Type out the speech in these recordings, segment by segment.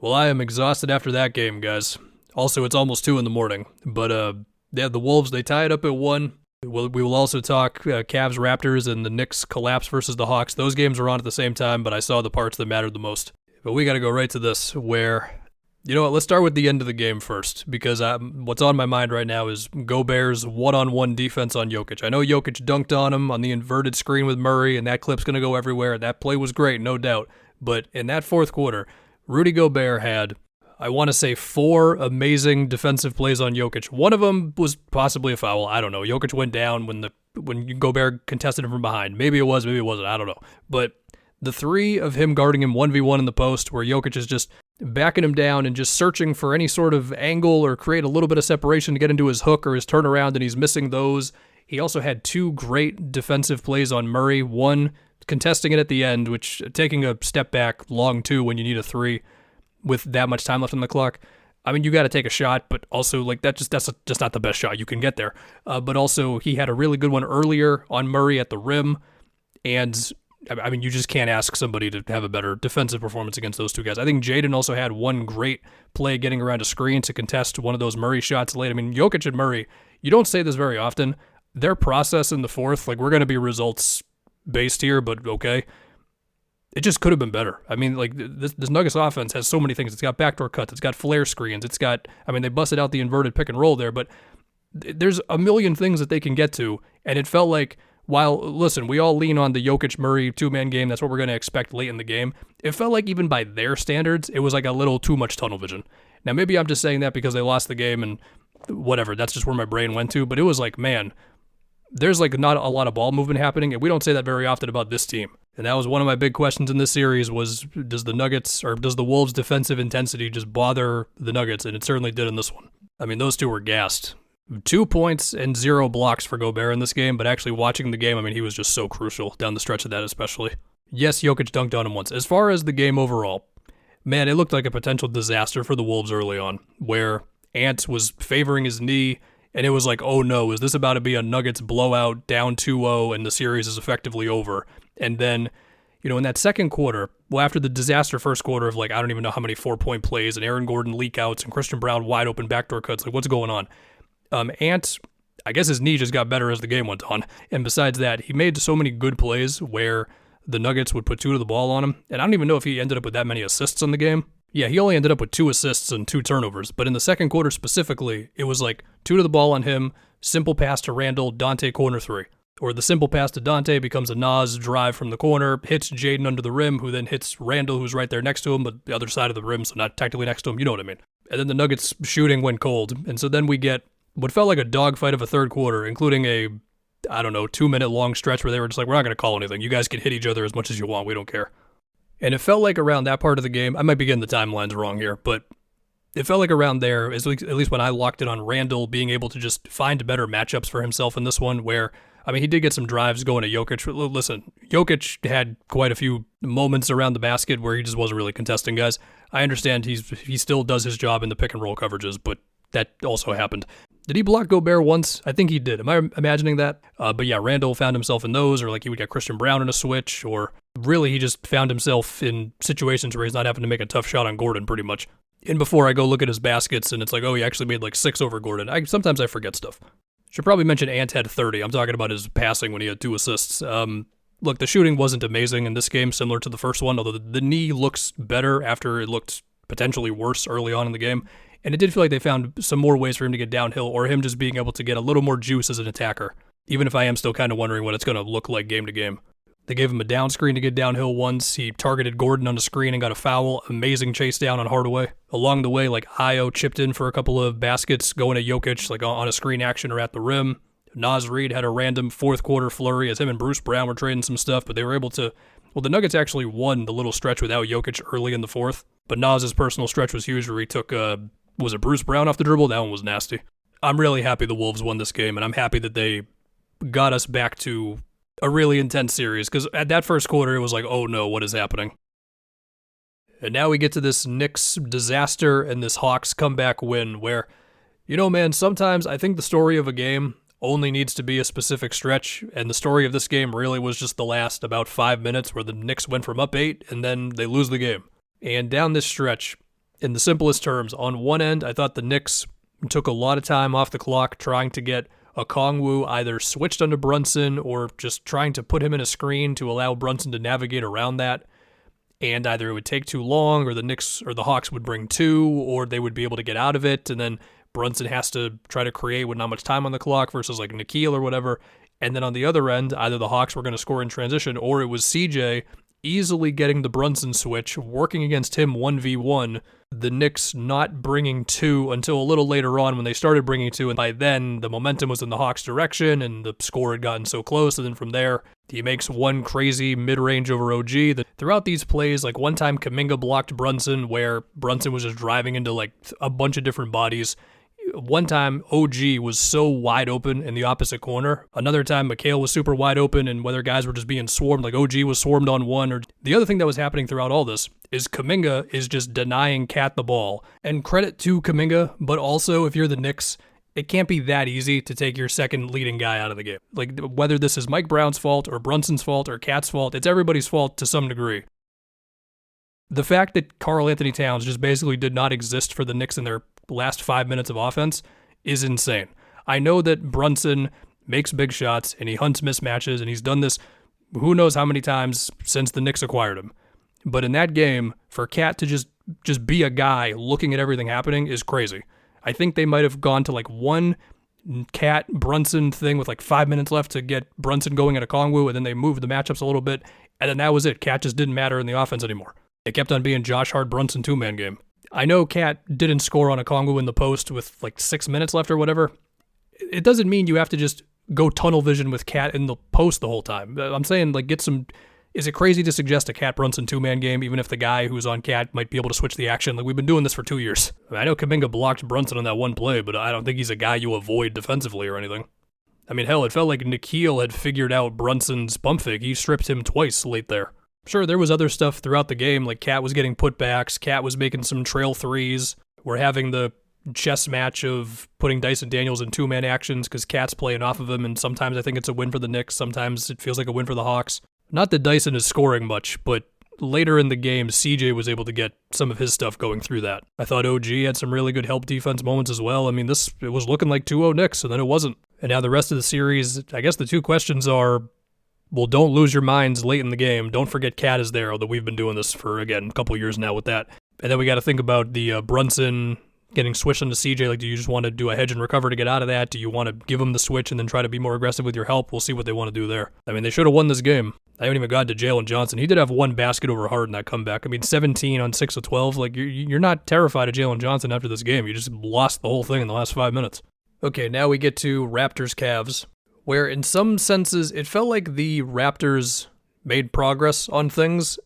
Well, I am exhausted after that game, guys. Also, it's almost 2 in the morning. But, yeah, the Wolves, they tie it up at 1. We will also talk Cavs, Raptors, and the Knicks collapse versus the Hawks. Those games were on at the same time, but I saw the parts that mattered the most. But we got to go right to this, where, you know what, let's start with the end of the game first, because what's on my mind right now is Gobert's one-on-one defense on Jokic. I know Jokic dunked on him on the inverted screen with Murray, and that clip's going to go everywhere. That play was great, no doubt. But in that fourth quarter, Rudy Gobert had, I want to say, 4 amazing defensive plays on Jokic. One of them was possibly a foul. I don't know. Jokic went down when Gobert contested him from behind. Maybe it was, maybe it wasn't. I don't know. But the 3 of him guarding him 1v1 in the post, where Jokic is just backing him down and just searching for any sort of angle or create a little bit of separation to get into his hook or his turnaround, and he's missing those. He also had 2 great defensive plays on Murray. One contesting it at the end, which taking a step back long 2 when you need a 3 with that much time left on the clock. I mean, you got to take a shot, but also like that's just not the best shot you can get there. But also he had a really good one earlier on Murray at the rim, and I mean, you just can't ask somebody to have a better defensive performance against those 2 guys. I think Jaden also had one great play getting around a screen to contest one of those Murray shots late. I mean, Jokic and Murray, you don't say this very often. Their process in the fourth, like, we're going to be results based here, but okay. It just could have been better. I mean, like, this Nuggets offense has so many things. It's got backdoor cuts. It's got flare screens. It's got, I mean, they busted out the inverted pick and roll there, but there's a million things that they can get to. And it felt like, while, listen, we all lean on the Jokic-Murray 2-man game. That's what we're going to expect late in the game. It felt like even by their standards, it was like a little too much tunnel vision. Now, maybe I'm just saying that because they lost the game and whatever. That's just where my brain went to. But it was like, man, there's like not a lot of ball movement happening, and we don't say that very often about this team. And that was one of my big questions in this series was, does the Wolves' defensive intensity just bother the Nuggets? And it certainly did in this one. I mean, those 2 were gassed. 2 points and 0 blocks for Gobert in this game, but actually watching the game, I mean, he was just so crucial down the stretch of that especially. Yes, Jokic dunked on him once. As far as the game overall, man, it looked like a potential disaster for the Wolves early on, where Ant was favoring his knee, and it was like, oh no, is this about to be a Nuggets blowout down 2-0 and the series is effectively over? And then, you know, in that second quarter, well, after the disaster first quarter of like, I don't even know how many 4-point plays and Aaron Gordon leak outs and Christian Brown wide open backdoor cuts, like what's going on? Ant, I guess his knee just got better as the game went on. And besides that, he made so many good plays where the Nuggets would put 2 to the ball on him. And I don't even know if he ended up with that many assists in the game. Yeah, he only ended up with 2 assists and 2 turnovers. But in the second quarter specifically, it was like 2 to the ball on him, simple pass to Randall, Dante corner 3. Or the simple pass to Dante becomes a Nas drive from the corner, hits Jaden under the rim, who then hits Randall, who's right there next to him, but the other side of the rim, so not technically next to him, you know what I mean. And then the Nuggets shooting went cold. And so then we get what felt like a dogfight of a third quarter, including a, I don't know, 2-minute long stretch where they were just like, we're not going to call anything. You guys can hit each other as much as you want. We don't care. And it felt like around that part of the game, I might be getting the timelines wrong here, but it felt like around there, at least when I locked it on Randall being able to just find better matchups for himself in this one where, I mean, he did get some drives going to Jokic. Listen, Jokic had quite a few moments around the basket where he just wasn't really contesting guys. I understand he still does his job in the pick and roll coverages, but that also happened. Did he block Gobert once? I think he did. Am I imagining that? But yeah, Randall found himself in those, or like he would get Christian Brown in a switch, or really he just found himself in situations where he's not having to make a tough shot on Gordon pretty much. And before I go look at his baskets and it's like, oh, he actually made like 6 over Gordon. Sometimes I forget stuff. Should probably mention Ant had 30. I'm talking about his passing when he had 2 assists. Look, the shooting wasn't amazing in this game, similar to the first one, although the knee looks better after it looked potentially worse early on in the game. And it did feel like they found some more ways for him to get downhill, or him just being able to get a little more juice as an attacker, even if I am still kind of wondering what it's going to look like game to game. They gave him a down screen to get downhill once. He targeted Gordon on the screen and got a foul. Amazing chase down on Hardaway. Along the way, like, Io chipped in for a couple of baskets going to Jokic, like on a screen action or at the rim. Nas Reed had a random fourth quarter flurry as him and Bruce Brown were trading some stuff, but they were able to, well, the Nuggets actually won the little stretch without Jokic early in the fourth, but Nas's personal stretch was huge where he took, was it Bruce Brown off the dribble? That one was nasty. I'm really happy the Wolves won this game, and I'm happy that they got us back to a really intense series, because at that first quarter, it was like, oh no, what is happening? And now we get to this Knicks disaster and this Hawks comeback win where, you know, man, sometimes I think the story of a game only needs to be a specific stretch, and the story of this game really was just the last about 5 minutes where the Knicks went from up 8 and then they lose the game. And down this stretch, In the simplest terms, on one end, I thought the Knicks took a lot of time off the clock trying to get Okongwu either switched onto Brunson or just trying to put him in a screen to allow Brunson to navigate around that. And either it would take too long, or the Knicks or the Hawks would bring two, or they would be able to get out of it, and then Brunson has to try to create with not much time on the clock versus like Nikola or whatever. And then on the other end, either the Hawks were going to score in transition, or it was CJ easily getting the Brunson switch, working against him 1v1, the Knicks not bringing two until a little later on when they started bringing two, and by then the momentum was in the Hawks' direction and the score had gotten so close, and then from there he makes one crazy mid-range over OG. Throughout these plays, like one time Kuminga blocked Brunson where Brunson was just driving into like a bunch of different bodies. One time, OG was so wide open in the opposite corner. Another time, Mikal was super wide open, and whether guys were just being swarmed, like OG was swarmed on one. Or the other thing that was happening throughout all this is Kuminga is just denying Cat the ball. And credit to Kuminga, but also if you're the Knicks, it can't be that easy to take your second leading guy out of the game. Like whether this is Mike Brown's fault or Brunson's fault or Cat's fault, it's everybody's fault to some degree. The fact that Karl Anthony Towns just basically did not exist for the Knicks in their last 5 minutes of offense is insane. I know that Brunson makes big shots and he hunts mismatches, and he's done this who knows how many times since the Knicks acquired him. But in that game, for Cat to just be a guy looking at everything happening is crazy. I think they might have gone to like one Cat Brunson thing with like 5 minutes left to get Brunson going at Okongwu, and then they moved the matchups a little bit, and then that was it. Cat just didn't matter in the offense anymore. It kept on being Josh Hart Brunson two-man game. I know Cat didn't score on Okongwu in the post with like 6 minutes left or whatever. It doesn't mean you have to just go tunnel vision with Cat in the post the whole time. I'm saying like get some. Is it crazy to suggest a Cat Brunson two-man game, even if the guy who's on Cat might be able to switch the action? Like we've been doing this for 2 years. I know Kuminga blocked Brunson on that one play, but I don't think he's a guy you avoid defensively or anything. I mean, hell, it felt like Nikola had figured out Brunson's pump fake. He stripped him twice late there. Sure, there was other stuff throughout the game, like Cat was getting putbacks, Cat was making some trail threes. We're having the chess match of putting Dyson Daniels in two-man actions because Cat's playing off of him, and sometimes I think it's a win for the Knicks, sometimes it feels like a win for the Hawks. Not that Dyson is scoring much, but later in the game, CJ was able to get some of his stuff going through that. I thought OG had some really good help defense moments as well. I mean, it was looking like 2-0 Knicks, and then it wasn't. And now the rest of the series, I guess the two questions are, well, don't lose your minds late in the game. Don't forget Cat is there, although we've been doing this for, again, a couple years now with that. And then we got to think about the Brunson getting switched into CJ. Like, do you just want to do a hedge and recover to get out of that? Do you want to give him the switch and then try to be more aggressive with your help? We'll see what they want to do there. I mean, they should have won this game. I haven't even gotten to Jalen Johnson. He did have one basket over Hart in that comeback. I mean, 17 on 6 of 12. Like, you're not terrified of Jalen Johnson after this game. You just lost the whole thing in the last 5 minutes. Okay, now we get to Raptors-Cavs, where in some senses it felt like the Raptors made progress on things,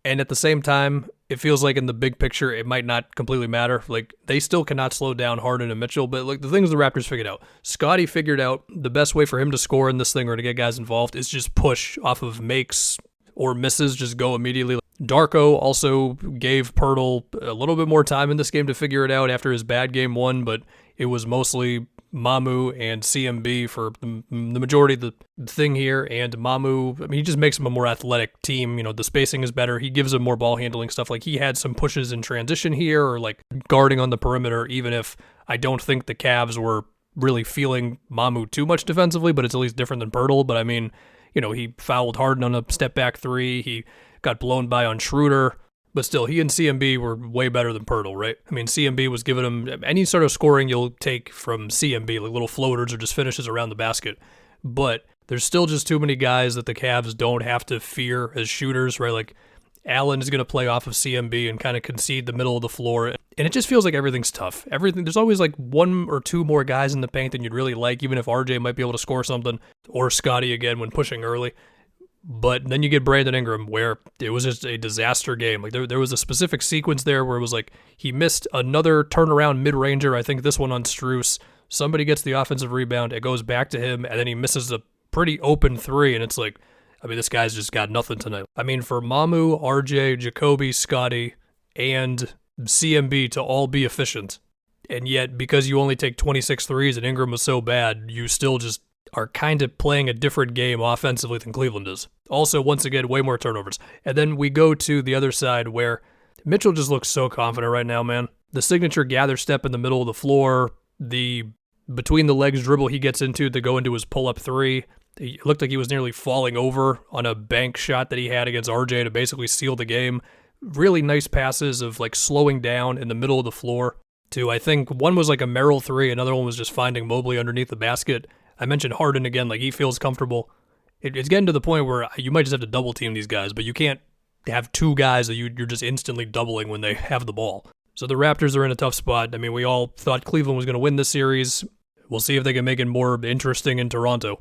and at the same time, it feels like in the big picture it might not completely matter. Like, they still cannot slow down Harden and Mitchell, but like the things the Raptors figured out. Scottie figured out the best way for him to score in this thing or to get guys involved is just push off of makes or misses, just go immediately. Darko also gave Pirtle a little bit more time in this game to figure it out after his bad game one, but it was mostly Mamu and CMB for the majority of the thing here, and Mamu, I mean, he just makes him a more athletic team. You know, the spacing is better. He gives him more ball handling stuff. Like, he had some pushes in transition here, or like guarding on the perimeter, even if I don't think the Cavs were really feeling Mamu too much defensively, but it's at least different than Pirtle. But I mean, you know, he fouled Harden on a step back three. He got blown by on Schroeder. But still, he and CMB were way better than Pirtle, right? I mean, CMB was giving him any sort of scoring you'll take from CMB, like little floaters or just finishes around the basket. But there's still just too many guys that the Cavs don't have to fear as shooters, right? Like, Allen is going to play off of CMB and kind of concede the middle of the floor. And it just feels like everything's tough. There's always like one or two more guys in the paint than you'd really like, even if RJ might be able to score something, or Scottie again when pushing early. But then you get Brandon Ingram, where it was just a disaster game. Like, there was a specific sequence there where it was like he missed another turnaround mid-ranger, I think this one on Strus. Somebody gets the offensive rebound, it goes back to him, and then he misses a pretty open three, and it's like, I mean, this guy's just got nothing tonight. I mean, for Mamu, RJ, Jacoby, Scottie, and CMB to all be efficient, and yet because you only take 26 threes and Ingram was so bad, you still just are kind of playing a different game offensively than Cleveland is. Also, once again, way more turnovers. And then we go to the other side where Mitchell just looks so confident right now, man. The signature gather step in the middle of the floor, the between the legs dribble he gets into to go into his pull-up three. It looked like he was nearly falling over on a bank shot that he had against RJ to basically seal the game. Really nice passes of like slowing down in the middle of the floor to, I think one was like a Merrill three, another one was just finding Mobley underneath the basket. I mentioned Harden again, like he feels comfortable. It's getting to the point where you might just have to double team these guys, but you can't have two guys that you're just instantly doubling when they have the ball. So the Raptors are in a tough spot. I mean, we all thought Cleveland was going to win this series. We'll see if they can make it more interesting in Toronto.